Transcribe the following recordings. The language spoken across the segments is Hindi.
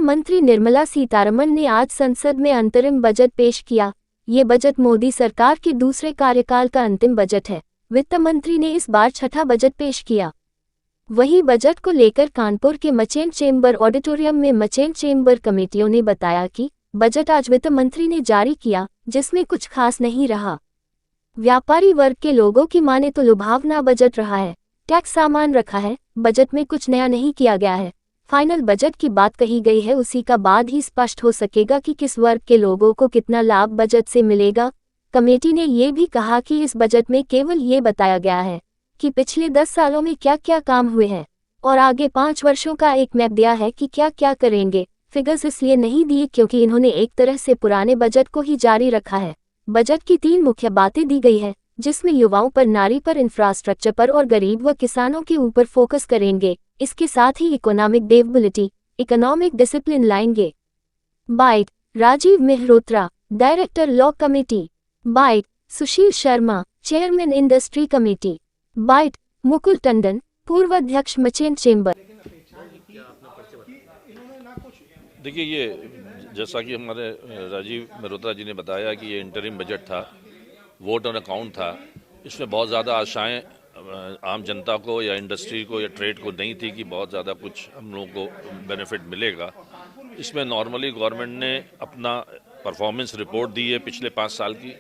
मंत्री निर्मला सीतारमण ने आज संसद में अंतरिम बजट पेश किया। ये बजट मोदी सरकार के दूसरे कार्यकाल का अंतिम बजट है। वित्त मंत्री ने इस बार छठा बजट पेश किया। वहीं बजट को लेकर कानपुर के मचेन चेंबर ऑडिटोरियम में मचेन चेंबर कमेटियों ने बताया कि बजट आज वित्त मंत्री ने जारी किया, जिसमें कुछ खास नहीं रहा। व्यापारी वर्ग के लोगों की माने तो लुभावना बजट रहा है। टैक्स सामान रखा है, बजट में कुछ नया नहीं किया गया है। फाइनल बजट की बात कही गई है, उसी का बाद ही स्पष्ट हो सकेगा कि किस वर्ग के लोगों को कितना लाभ बजट से मिलेगा। कमेटी ने ये भी कहा कि इस बजट में केवल ये बताया गया है कि पिछले 10 सालों में क्या क्या काम हुए हैं और आगे 5 वर्षों का एक मैप दिया है कि क्या क्या करेंगे। फिगर्स इसलिए नहीं दिए क्योंकि इन्होंने एक तरह से पुराने बजट को ही जारी रखा है। बजट की 3 मुख्य बातें दी गई है, जिसमें युवाओं पर, नारी पर, इंफ्रास्ट्रक्चर पर और गरीब व किसानों के ऊपर फोकस करेंगे। इसके साथ ही इकोनॉमिक डेवलबिलिटी, इकोनॉमिक डिसिप्लिन लाएंगे। Bite Rajeev Mehrotra, director law committee. Bite Sushil Sharma, chairman industry committee. Bite Mukul Tandon, पूर्व अध्यक्ष मचेन चेंबर। देखिए, ये जैसा कि हमारे राजीव मेहरोत्रा जी ने बताया कि ये इंटरिम बजट था, वोट ऑन अकाउंट था। इसमें बहुत ज़्यादा आशाएं आम जनता को या इंडस्ट्री को या ट्रेड को नहीं थी कि बहुत ज़्यादा कुछ हम लोगों को बेनिफिट मिलेगा। इसमें नॉर्मली गवर्नमेंट ने अपना परफॉर्मेंस रिपोर्ट दी है पिछले 5 साल की,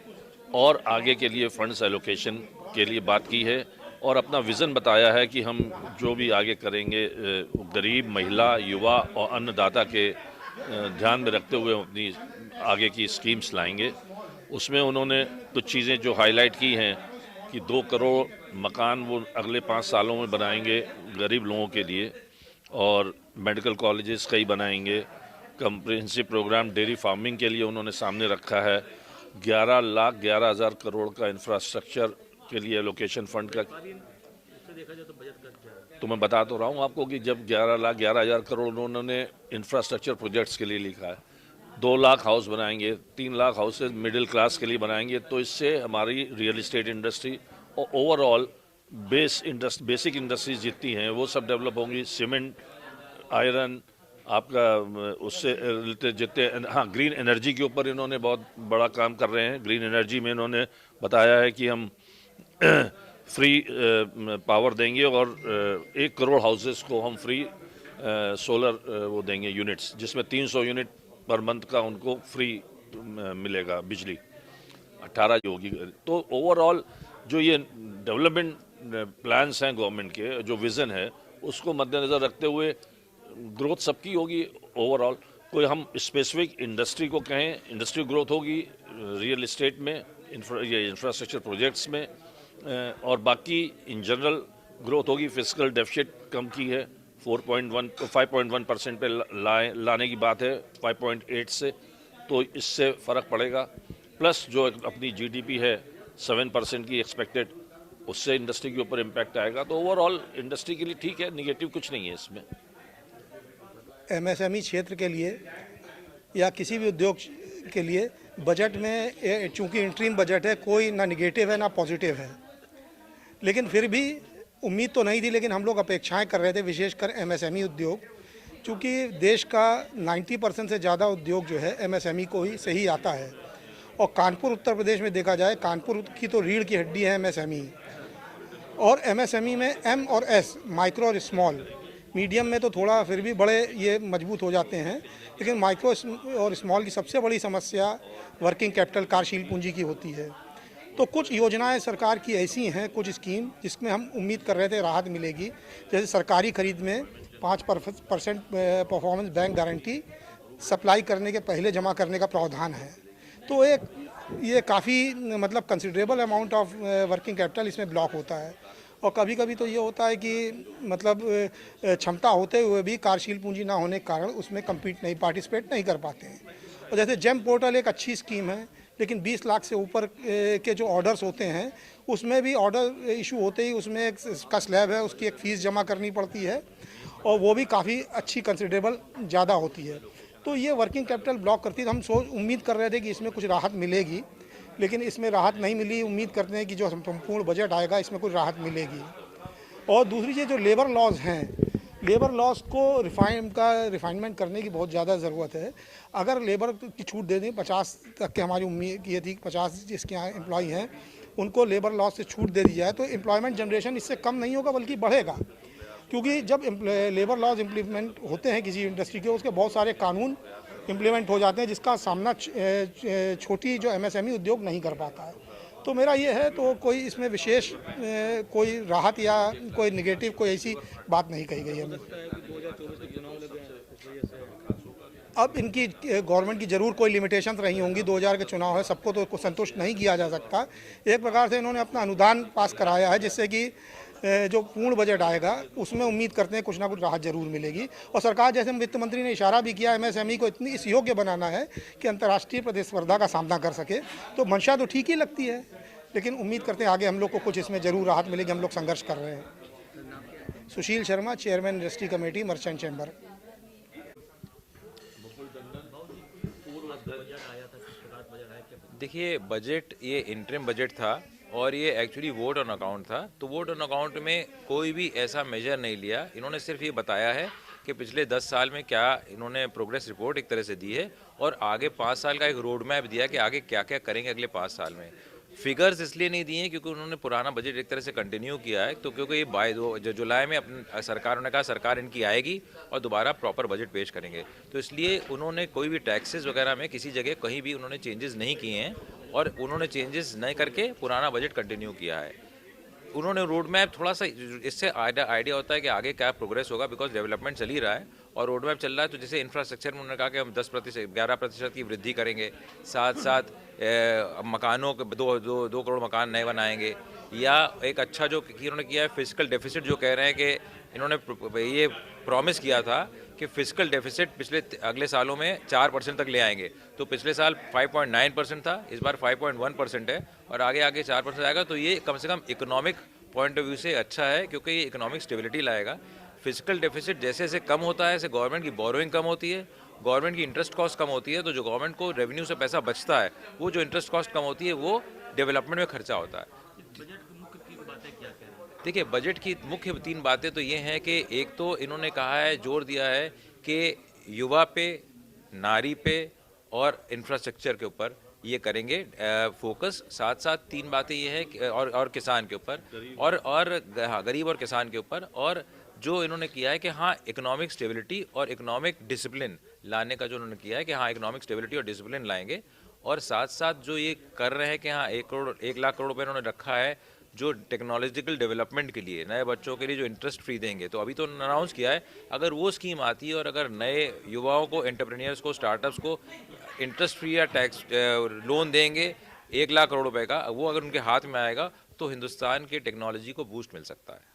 और आगे के लिए फंड्स एलोकेशन के लिए बात की है, और अपना विज़न बताया है कि हम जो भी आगे करेंगे गरीब, महिला, युवा और अन्नदाता के ध्यान में रखते हुए अपनी आगे की स्कीम्स लाएंगे। उसमें उन्होंने कुछ चीज़ें जो हाईलाइट की हैं कि 2 करोड़ मकान वो अगले 5 सालों में बनाएंगे गरीब लोगों के लिए, और मेडिकल कॉलेजेस कई बनाएंगे। कम्प्रिहेंसिव प्रोग्राम डेयरी फार्मिंग के लिए उन्होंने सामने रखा है। 11,11,000 करोड़ का इंफ्रास्ट्रक्चर के लिए एलोकेशन फंड का। तो मैं बता तो रहा हूँ आपको कि जब 11,11,000 करोड़ उन्होंने इंफ्रास्ट्रक्चर प्रोजेक्ट्स के लिए लिखा है, 2 लाख हाउस बनाएंगे, 3 लाख हाउसेज मिडिल क्लास के लिए बनाएंगे, तो इससे हमारी रियल इस्टेट इंडस्ट्री और ओवरऑल बेसिक इंडस्ट्रीज जितनी हैं वो सब डेवलप होंगी। सीमेंट, आयरन, आपका उससे रिलेटेड जितने, हाँ, ग्रीन एनर्जी के ऊपर इन्होंने बहुत बड़ा काम कर रहे हैं। ग्रीन एनर्जी में इन्होंने बताया है कि हम फ्री पावर देंगे और 1 करोड़ हाउसेस को हम फ्री सोलर वो देंगे यूनिट्स, जिसमें 300 यूनिट पर मंथ का उनको फ्री मिलेगा बिजली, 18 होगी। तो ओवरऑल जो ये डेवलपमेंट प्लान्स हैं गवर्नमेंट के, जो विज़न है उसको मद्देनज़र रखते हुए ग्रोथ सबकी होगी। ओवरऑल कोई हम स्पेसिफिक इंडस्ट्री को कहें, इंडस्ट्री ग्रोथ होगी रियल इस्टेट में, ये इंफ्रास्ट्रक्चर प्रोजेक्ट्स में, और बाकी इन जनरल ग्रोथ होगी। फिस्कल डेफिसिट कम की है, 5.1% पे लाने की बात है 5.8 से, तो इससे फ़र्क पड़ेगा। प्लस जो अपनी जीडीपी है 7% की एक्सपेक्टेड, उससे इंडस्ट्री के ऊपर इम्पैक्ट आएगा। तो ओवरऑल इंडस्ट्री के लिए ठीक है, निगेटिव कुछ नहीं है इसमें। एमएसएमई क्षेत्र के लिए या किसी भी उद्योग के लिए बजट में, चूंकि इंटरिम बजट है, कोई ना निगेटिव है ना पॉजिटिव है, लेकिन फिर भी उम्मीद तो नहीं थी, लेकिन हम लोग अपेक्षाएं कर रहे थे, विशेषकर एमएसएमई उद्योग, चूँकि देश का 90% से ज़्यादा उद्योग जो है एमएसएमई को ही से ही आता है। और कानपुर उत्तर प्रदेश में देखा जाए, कानपुर की तो रीढ़ की हड्डी है एमएसएमई। और एमएसएमई में एम और एस, माइक्रो और स्मॉल, मीडियम में तो थोड़ा फिर भी बड़े ये मजबूत हो जाते हैं, लेकिन माइक्रो और स्मॉल की सबसे बड़ी समस्या वर्किंग कैपिटल, कार्यशील पूंजी की होती है। तो कुछ योजनाएं सरकार की ऐसी हैं, कुछ स्कीम जिसमें हम उम्मीद कर रहे थे राहत मिलेगी, जैसे सरकारी खरीद में 5% परफॉर्मेंस बैंक गारंटी सप्लाई करने के पहले जमा करने का प्रावधान है। तो ये काफ़ी मतलब considerable amount of working capital इसमें ब्लॉक होता है। और कभी कभी तो ये होता है कि मतलब क्षमता होते हुए भी कार्यशील पूंजी ना होने के कारण उसमें पार्टिसिपेट नहीं कर पाते हैं। और जैसे जेम पोर्टल एक अच्छी स्कीम है, लेकिन 20 लाख से ऊपर के जो ऑर्डर्स होते हैं उसमें भी ऑर्डर इशू होते ही उसमें का स्लैब है, उसकी एक फ़ीस जमा करनी पड़ती है, और वो भी काफ़ी अच्छी कंसिडरेबल ज़्यादा होती है। तो ये वर्किंग कैपिटल ब्लॉक करती है। तो हम उम्मीद कर रहे थे कि इसमें कुछ राहत मिलेगी, लेकिन इसमें राहत नहीं मिली। उम्मीद करते हैं कि जो संपूर्ण बजट आएगा इसमें कुछ राहत मिलेगी। और दूसरी चीज़, जो लेबर लॉज हैं, लेबर लॉस को रिफाइनमेंट करने की बहुत ज़्यादा ज़रूरत है। अगर लेबर की छूट दे दें 50 तक के, हमारी उम्मीद ये थी 50 जिसके यहाँ एम्प्लॉई हैं उनको लेबर लॉस से छूट दे दी जाए तो एम्प्लॉयमेंट जनरेशन इससे कम नहीं होगा बल्कि बढ़ेगा। क्योंकि जब लेबर लॉज इम्प्लीमेंट होते हैं किसी इंडस्ट्री के, उसके बहुत सारे कानून इम्प्लीमेंट हो जाते हैं जिसका सामना छोटी जो एमएसएमई उद्योग नहीं कर पाता है। तो मेरा ये है, तो कोई इसमें विशेष कोई राहत या कोई निगेटिव कोई ऐसी बात नहीं कही गई है। अब इनकी गवर्नमेंट की ज़रूर कोई लिमिटेशंस रही होंगी, 2000 के चुनाव है, सबको तो संतुष्ट नहीं किया जा सकता। एक प्रकार से इन्होंने अपना अनुदान पास कराया है जिससे कि जो पूर्ण बजट आएगा उसमें उम्मीद करते हैं कुछ ना कुछ राहत जरूर मिलेगी। और सरकार, जैसे वित्त मंत्री ने इशारा भी किया, एमएसएमई को इतनी इस योग्य बनाना है कि अंतर्राष्ट्रीय प्रतिस्पर्धा का सामना कर सके, तो मंशा तो ठीक ही लगती है, लेकिन उम्मीद करते हैं आगे हम लोग को कुछ इसमें ज़रूर राहत मिलेगी। हम लोग संघर्ष कर रहे हैं। Sushil Sharma, chairman industry committee, merchant chamber. देखिए, बजट ये इंटरिम बजट था और ये एक्चुअली वोट ऑन अकाउंट था। तो वोट ऑन अकाउंट में कोई भी ऐसा मेजर नहीं लिया। इन्होंने सिर्फ ये बताया है कि पिछले 10 साल में क्या इन्होंने प्रोग्रेस रिपोर्ट एक तरह से दी है और आगे 5 साल का एक रोड मैप दिया कि आगे क्या क्या करेंगे अगले 5 साल में। फिगर्स इसलिए नहीं दिए क्योंकि उन्होंने पुराना बजट एक तरह से कंटिन्यू किया है। तो क्योंकि ये जो जुलाई में अपनी सरकार ने कहा सरकार इनकी आएगी और दोबारा प्रॉपर बजट पेश करेंगे, तो इसलिए उन्होंने कोई भी टैक्सेस वगैरह में किसी जगह कहीं भी उन्होंने चेंजेस नहीं किए हैं और उन्होंने चेंजेस नहीं करके पुराना बजट कंटिन्यू किया है। उन्होंने रोड मैप थोड़ा सा, इससे आइडिया होता है कि आगे क्या प्रोग्रेस होगा, बिकॉज डेवलपमेंट चल ही रहा है और रोड मैप चल रहा है। तो जैसे इंफ्रास्ट्रक्चर में उन्होंने कहा कि हम 11% की वृद्धि करेंगे, साथ साथ मकानों के 2 करोड़ मकान नए बनाएंगे, या एक अच्छा जो इन्होंने किया है फिजिकल डेफिसिट, जो कह रहे हैं कि इन्होंने ये प्रॉमिस किया था कि फिजिकल डेफिसिट पिछले अगले सालों में 4% तक ले आएंगे। तो पिछले साल 5.9% था, इस बार 5.1% है और आगे आगे 4% आएगा। तो ये कम से कम इकोनॉमिक पॉइंट ऑफ व्यू से अच्छा है क्योंकि ये इकोनॉमिक स्टेबिलिटी लाएगा। फिजिकल डेफिसिट जैसे जैसे कम होता है, ऐसे गवर्नमेंट की बोरोइंग कम होती है, गवर्नमेंट की इंटरेस्ट कॉस्ट कम होती है। तो जो गवर्नमेंट को रेवेन्यू से पैसा बचता है, वो जो इंटरेस्ट कॉस्ट कम होती है वो डेवलपमेंट में खर्चा होता है। देखिए, बजट की मुख्य 3 बातें तो ये हैं कि एक तो इन्होंने कहा है, जोर दिया है कि युवा पे, नारी पे और इंफ्रास्ट्रक्चर के ऊपर ये करेंगे फोकस। साथ साथ 3 बातें ये हैं कि और किसान के ऊपर हाँ, गरीब और किसान के ऊपर। और जो इन्होंने किया है कि हाँ, इकोनॉमिक स्टेबिलिटी और इकोनॉमिक डिसिप्लिन लाने का जो उन्होंने किया है कि हाँ, इकोनॉमिक स्टेबिलिटी और डिसिप्लिन लाएंगे। और साथ साथ जो ये कर रहे हैं कि हाँ, 1 लाख करोड़ रुपये इन्होंने रखा है जो टेक्नोलॉजिकल डेवलपमेंट के लिए, नए बच्चों के लिए जो इंटरेस्ट फ्री देंगे। तो अभी तो अनाउंस किया है, अगर वो स्कीम आती है और अगर नए युवाओं को, एंटरप्रेन्योर्स को, स्टार्टअप्स को इंटरेस्ट फ्री या टैक्स लोन देंगे 1 लाख करोड़ रुपए का, वो अगर उनके हाथ में आएगा तो हिंदुस्तान की टेक्नोलॉजी को बूस्ट मिल सकता है।